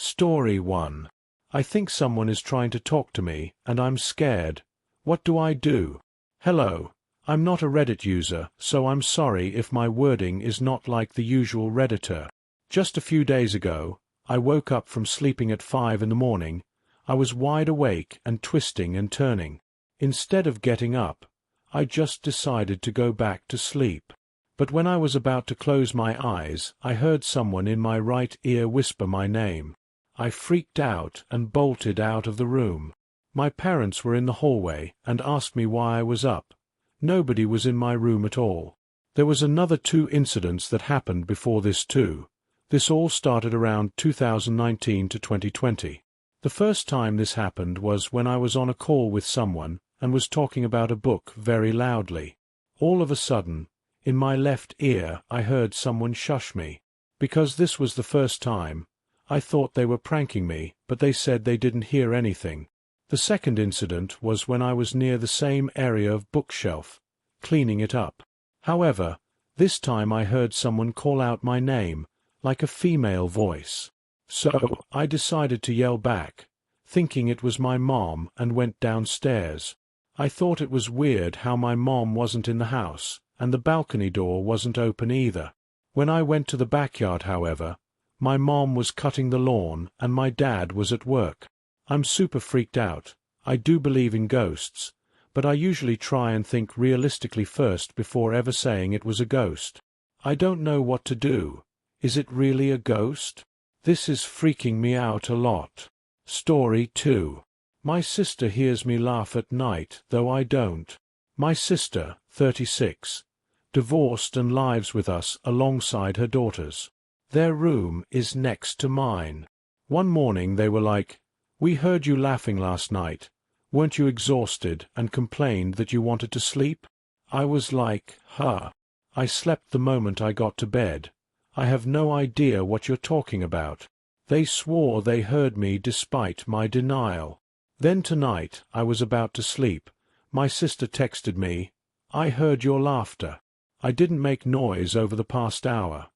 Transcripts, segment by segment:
Story 1. I think someone is trying to talk to me, and I'm scared. What do I do? Hello. I'm not a Reddit user, so I'm sorry if my wording is not like the usual Redditor. Just a few days ago, I woke up from sleeping at 5 in the morning. I was wide awake and twisting and turning. Instead of getting up, I just decided to go back to sleep. But when I was about to close my eyes, I heard someone in my right ear whisper my name. I freaked out and bolted out of the room. My parents were in the hallway and asked me why I was up. Nobody was in my room at all. There was another 2 incidents that happened before this too. This all started around 2019 to 2020. The first time this happened was when I was on a call with someone and was talking about a book very loudly. All of a sudden, in my left ear I heard someone shush me. Because this was the first time, I thought they were pranking me, but they said they didn't hear anything. The second incident was when I was near the same area of bookshelf, cleaning it up. However, this time I heard someone call out my name, like a female voice. So, I decided to yell back, thinking it was my mom, and went downstairs. I thought it was weird how my mom wasn't in the house, and the balcony door wasn't open either. When I went to the backyard, however, my mom was cutting the lawn and my dad was at work. I'm super freaked out. I do believe in ghosts, but I usually try and think realistically first before ever saying it was a ghost. I don't know what to do. Is it really a ghost? This is freaking me out a lot. Story 2. My sister hears me laugh at night, though I don't. My sister, 36, divorced and lives with us alongside her daughters. Their room is next to mine. One morning they were like, "We heard you laughing last night. Weren't you exhausted and complained that you wanted to sleep?" I was like, "Huh. I slept the moment I got to bed. I have no idea what you're talking about." They swore they heard me despite my denial. Then tonight, I was about to sleep. My sister texted me, "I heard your laughter. I didn't make noise over the past hour."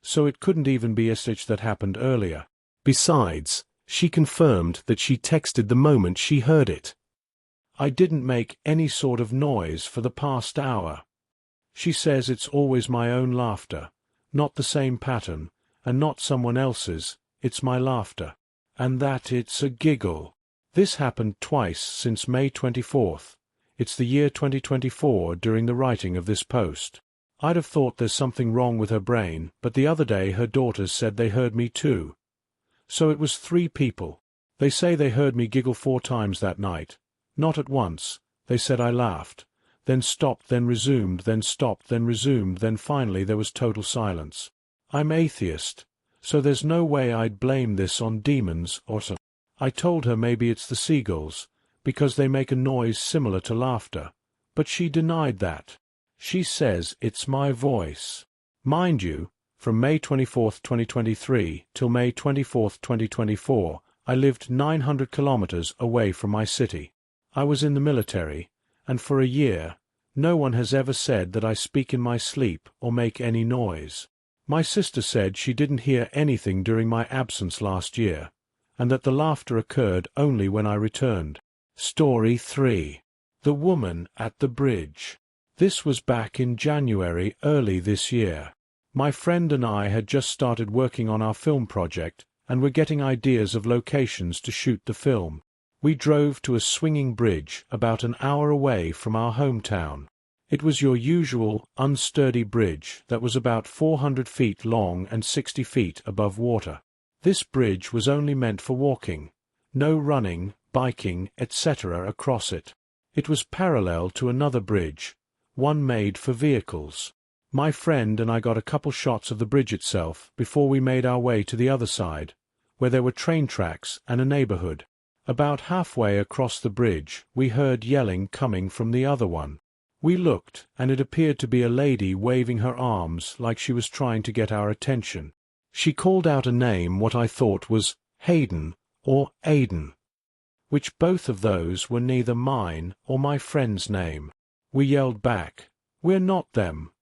So it couldn't even be a stitch that happened earlier. Besides, she confirmed that she texted the moment she heard it. I didn't make any sort of noise for the past hour. She says it's always my own laughter, not the same pattern, and not someone else's, it's my laughter. And that it's a giggle. This happened twice since May 24th. It's the year 2024 during the writing of this post. I'd have thought there's something wrong with her brain, but the other day her daughters said they heard me too. So it was 3 people. They say they heard me giggle 4 times that night. Not at once. They said I laughed, then stopped, then resumed, then stopped, then resumed, then finally there was total silence. I'm atheist, so there's no way I'd blame this on demons or something. I told her maybe it's the seagulls, because they make a noise similar to laughter, but she denied that. She says it's my voice. Mind you, from May 24th, 2023 till May 24th, 2024, I lived 900 kilometers away from my city. I was in the military, and for a year, no one has ever said that I speak in my sleep or make any noise. My sister said she didn't hear anything during my absence last year, and that the laughter occurred only when I returned. Story 3. The Woman at the Bridge. This was back in January early this year. My friend and I had just started working on our film project and were getting ideas of locations to shoot the film. We drove to a swinging bridge about an hour away from our hometown. It was your usual, unsturdy bridge that was about 400 feet long and 60 feet above water. This bridge was only meant for walking. No running, biking, etc. across it. It was parallel to another bridge, one made for vehicles. My friend and I got a couple shots of the bridge itself before we made our way to the other side, where there were train tracks and a neighborhood. About halfway across the bridge, we heard yelling coming from the other one. We looked, and it appeared to be a lady waving her arms like she was trying to get our attention. She called out a name what I thought was Hayden or Aiden, which both of those were neither mine or my friend's name. We yelled back, "We're not them,"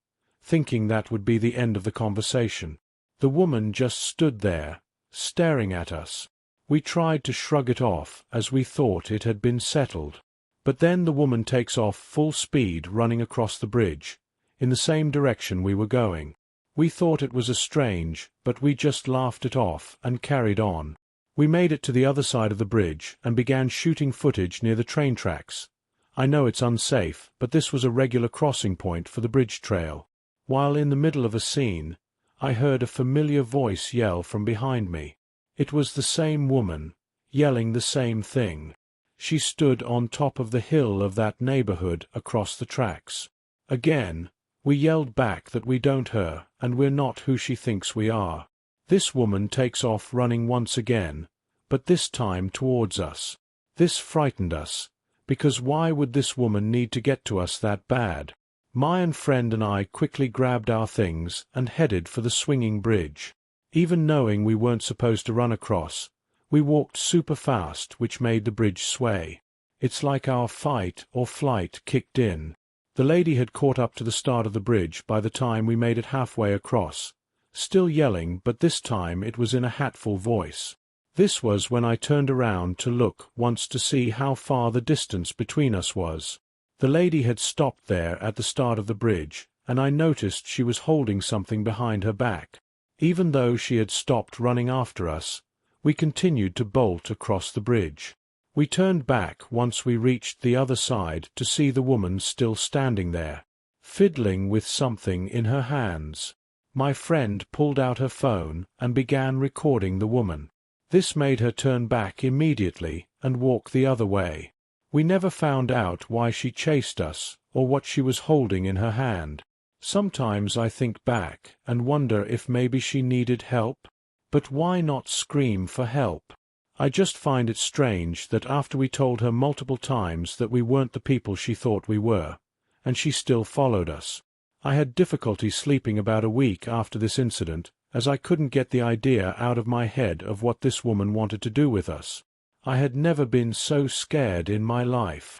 thinking that would be the end of the conversation. The woman just stood there, staring at us. We tried to shrug it off as we thought it had been settled. But then the woman takes off full speed running across the bridge, in the same direction we were going. We thought it was strange, but we just laughed it off and carried on. We made it to the other side of the bridge and began shooting footage near the train tracks. I know it's unsafe, but this was a regular crossing point for the bridge trail. While in the middle of a scene, I heard a familiar voice yell from behind me. It was the same woman, yelling the same thing. She stood on top of the hill of that neighborhood across the tracks. Again, we yelled back that we don't her, and we're not who she thinks we are. This woman takes off running once again, but this time towards us. This frightened us, because why would this woman need to get to us that bad? My friend and I quickly grabbed our things and headed for the swinging bridge. Even knowing we weren't supposed to run across, we walked super fast, which made the bridge sway. It's like our fight or flight kicked in. The lady had caught up to the start of the bridge by the time we made it halfway across, still yelling, but this time it was in a hatful voice. This was when I turned around to look once to see how far the distance between us was. The lady had stopped there at the start of the bridge, and I noticed she was holding something behind her back. Even though she had stopped running after us, we continued to bolt across the bridge. We turned back once we reached the other side to see the woman still standing there, fiddling with something in her hands. My friend pulled out her phone and began recording the woman. This made her turn back immediately and walk the other way. We never found out why she chased us or what she was holding in her hand. Sometimes I think back and wonder if maybe she needed help. But why not scream for help? I just find it strange that after we told her multiple times that we weren't the people she thought we were, and she still followed us. I had difficulty sleeping about a week after this incident, as I couldn't get the idea out of my head of what this woman wanted to do with us. I had never been so scared in my life.